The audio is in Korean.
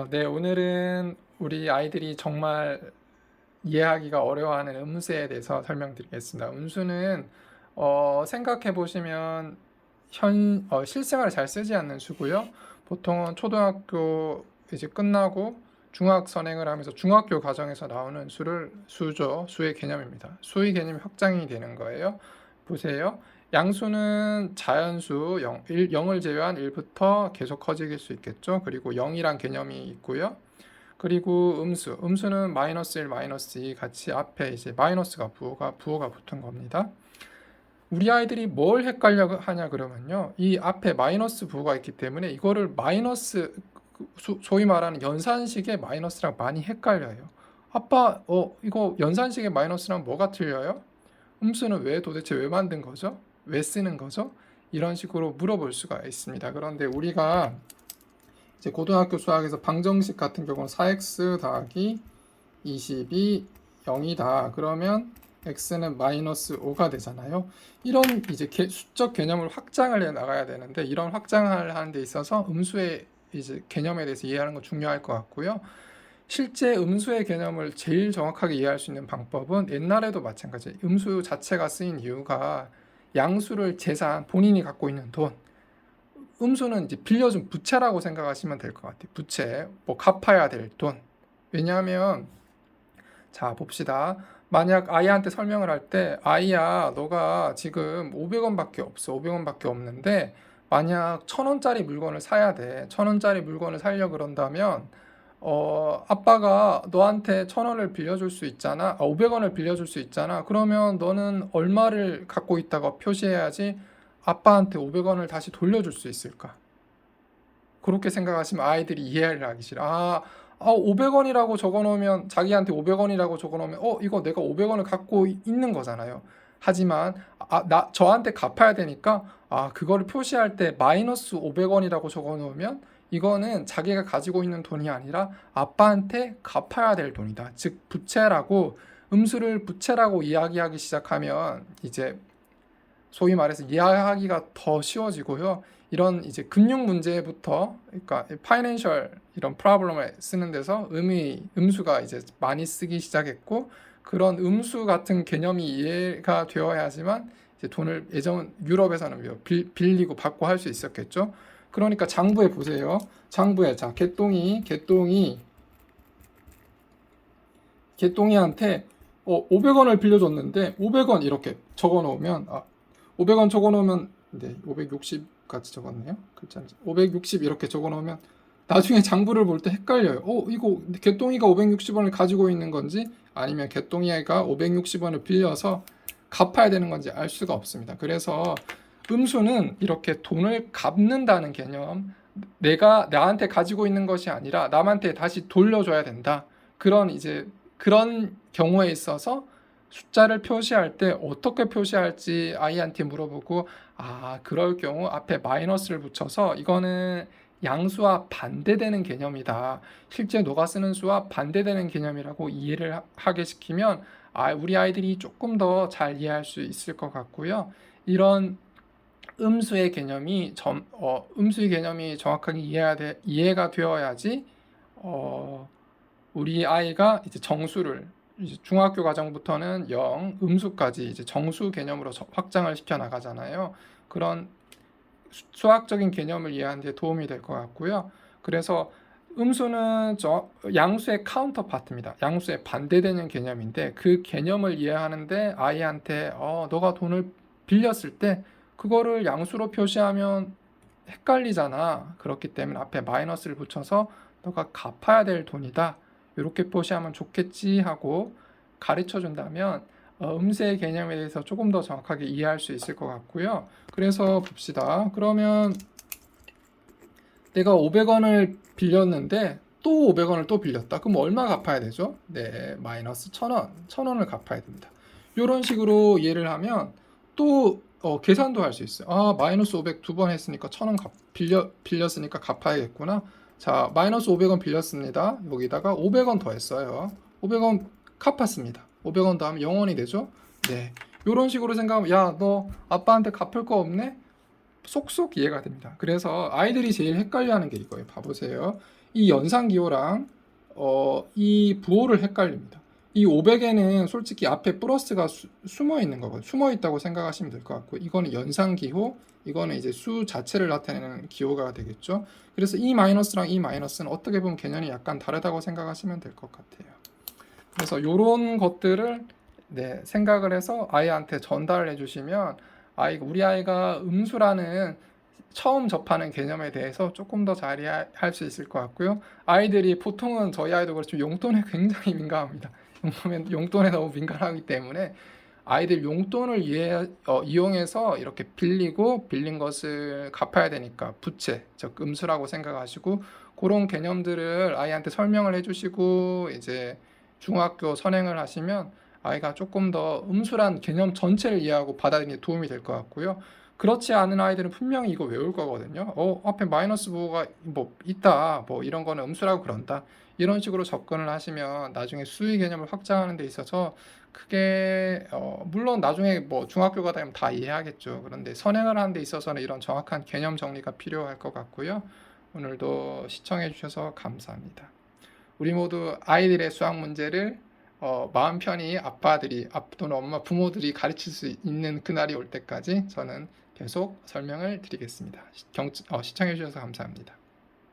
네, 오늘은 우리 아이들이 정말 이해하기가 어려워하는 음수에 대해서 설명드리겠습니다. 음수는 생각해 보시면 실생활에 잘 쓰지 않는 수고요. 보통은 초등학교 이제 끝나고 중학 선행을 하면서 중학교 과정에서 나오는 수의 개념입니다. 수의 개념이 확장이 되는 거예요. 보세요. 양수는 자연수 0을 제외한 1부터 계속 커질 수 있겠죠. 그리고 0이란 개념이 있고요. 그리고 음수는 마이너스 1, 마이너스 2 같이 앞에 이제 마이너스가 부호가 붙은 겁니다. 우리 아이들이 뭘 헷갈려 하냐 그러면요. 이 앞에 마이너스 부호가 있기 때문에 이거를 마이너스 소위 말하는 연산식의 마이너스랑 많이 헷갈려요. 아빠, 이거 연산식의 마이너스랑 뭐가 틀려요? 음수는 도대체 왜 만든 거죠? 왜 쓰는 거죠? 이런 식으로 물어볼 수가 있습니다. 그런데 우리가 이제 고등학교 수학에서 방정식 같은 경우는 4x 더하기 20이 0이다. 그러면 x는 마이너스 5가 되잖아요. 이런 이제 수적 개념을 확장을 해 나가야 되는데 이런 확장을 하는 데 있어서 음수의 이제 개념에 대해서 이해하는 건 중요할 것 같고요. 실제 음수의 개념을 제일 정확하게 이해할 수 있는 방법은 옛날에도 마찬가지예요. 음수 자체가 쓰인 이유가 양수를 본인이 갖고 있는 돈, 음수는 이제 빌려준 부채라고 생각하시면 될 것 같아요. 부채, 뭐 갚아야 될 돈. 왜냐하면 자 봅시다. 만약 아이한테 설명을 할 때 아이야 너가 지금 500원밖에 없어. 500원밖에 없는데 만약 1000원짜리 물건을 사야 돼. 1000원짜리 물건을 사려 그런다면 아빠가 너한테 1000원을 빌려줄 수 있잖아. 500원을 빌려줄 수 있잖아. 그러면 너는 얼마를 갖고 있다고 표시해야지 아빠한테 500원을 다시 돌려줄 수 있을까? 그렇게 생각하시면 아이들이 이해를 하기 싫어. 500원이라고 적어 놓으면, 자기한테 500원이라고 적어 놓으면, 이거 내가 500원을 갖고 있는 거잖아요. 하지만, 저한테 갚아야 되니까, 그거를 표시할 때 마이너스 500원이라고 적어 놓으면, 이거는 자기가 가지고 있는 돈이 아니라 아빠한테 갚아야 될 돈이다. 즉, 음수를 부채라고 이야기하기 시작하면, 이제 소위 말해서 이해하기가 더 쉬워지고요. 이런 이제 금융 문제부터, 그러니까 파이낸셜 이런 프로블럼을 쓰는 데서 음수가 이제 많이 쓰기 시작했고, 그런 음수 같은 개념이 이해가 되어야지만 이제 돈을 예전 유럽에서는 빌리고 받고 할 수 있었겠죠. 그러니까 장부에 보세요. 장부에 자 개똥이한테 500원을 빌려줬는데 500원 이렇게 적어 놓으면 500원 적어 놓으면 네, 560 같이 적었네요. 글자 560 이렇게 적어 놓으면 나중에 장부를 볼 때 헷갈려요. 이거 개똥이가 560원을 가지고 있는 건지 아니면 개똥이가 560원을 빌려서 갚아야 되는 건지 알 수가 없습니다. 그래서 음수는 이렇게 돈을 갚는다는 개념, 내가 나한테 가지고 있는 것이 아니라 남한테 다시 돌려줘야 된다. 그런 경우에 있어서 숫자를 표시할 때 어떻게 표시할지 아이한테 물어보고, 그럴 경우 앞에 마이너스를 붙여서 이거는 양수와 반대되는 개념이다. 실제 너가 쓰는 수와 반대되는 개념이라고 이해를 하게 시키면 우리 아이들이 조금 더 잘 이해할 수 있을 것 같고요. 이런 음수의 개념이 정확하게 이해가 되어야지 우리 아이가 이제 이제 중학교 과정부터는 음수까지 이제 정수 개념으로 확장을 시켜 나가잖아요. 그런 수학적인 개념을 이해하는 데 도움이 될 것 같고요. 그래서 음수는 양수의 카운터파트입니다. 양수에 반대되는 개념인데 그 개념을 이해하는데 아이한테 너가 돈을 빌렸을 때 그거를 양수로 표시하면 헷갈리잖아. 그렇기 때문에 앞에 마이너스를 붙여서 너가 갚아야 될 돈이다. 이렇게 표시하면 좋겠지 하고 가르쳐 준다면 음수의 개념에 대해서 조금 더 정확하게 이해할 수 있을 것 같고요. 그래서 봅시다. 그러면 내가 500원을 빌렸는데 또 500원을 또 빌렸다. 그럼 얼마 갚아야 되죠? 네, 마이너스 1000원. 1000원을 갚아야 됩니다. 이런 식으로 이해를 하면 또 계산도 할 수 있어요. 마이너스 500 두 번 했으니까 1000원 빌렸으니까 갚아야겠구나. 자, 마이너스 500원 빌렸습니다. 여기다가 500원 더 했어요. 500원 갚았습니다. 500원 더하면 0원이 되죠? 네. 이런 식으로 생각하면 야, 너 아빠한테 갚을 거 없네? 쏙쏙 이해가 됩니다. 그래서 아이들이 제일 헷갈려하는 게 이거예요. 봐보세요. 이 연산기호랑 이 부호를 헷갈립니다. 이 500에는 솔직히 앞에 플러스가 숨어 있는 거거든요. 숨어 있다고 생각하시면 될 것 같고, 이거는 연산기호, 이거는 이제 수 자체를 나타내는 기호가 되겠죠. 그래서 이 마이너스랑 이 마이너스는 어떻게 보면 개념이 약간 다르다고 생각하시면 될 것 같아요. 그래서 이런 것들을 네, 생각을 해서 아이한테 전달을 해주시면 우리 아이가 음수라는 처음 접하는 개념에 대해서 조금 더 잘 이해할 수 있을 것 같고요. 아이들이 보통은 저희 아이도 그렇지만 용돈에 굉장히 민감합니다. 용돈에 너무 민감하기 때문에 아이들 용돈을 이용해서 이렇게 빌린 것을 갚아야 되니까 부채, 즉 음수라고 생각하시고 그런 개념들을 아이한테 설명을 해주시고 이제 중학교 선행을 하시면 아이가 조금 더 음수란 개념 전체를 이해하고 받아들이는 데 도움이 될 것 같고요. 그렇지 않은 아이들은 분명히 이거 외울 거거든요. 앞에 마이너스 부호가 뭐 있다, 뭐 이런 거는 음수라고 그런다. 이런 식으로 접근을 하시면 나중에 수의 개념을 확장하는 데 있어서 그게 물론 나중에 뭐 중학교가 되면 다 이해하겠죠. 그런데 선행을 하는 데 있어서는 이런 정확한 개념 정리가 필요할 것 같고요. 오늘도 시청해 주셔서 감사합니다. 우리 모두 아이들의 수학 문제를 마음 편히 아빠들이 또는 엄마 부모들이 가르칠 수 있는 그날이 올 때까지 저는 계속 설명을 드리겠습니다. 시청해 주셔서 감사합니다.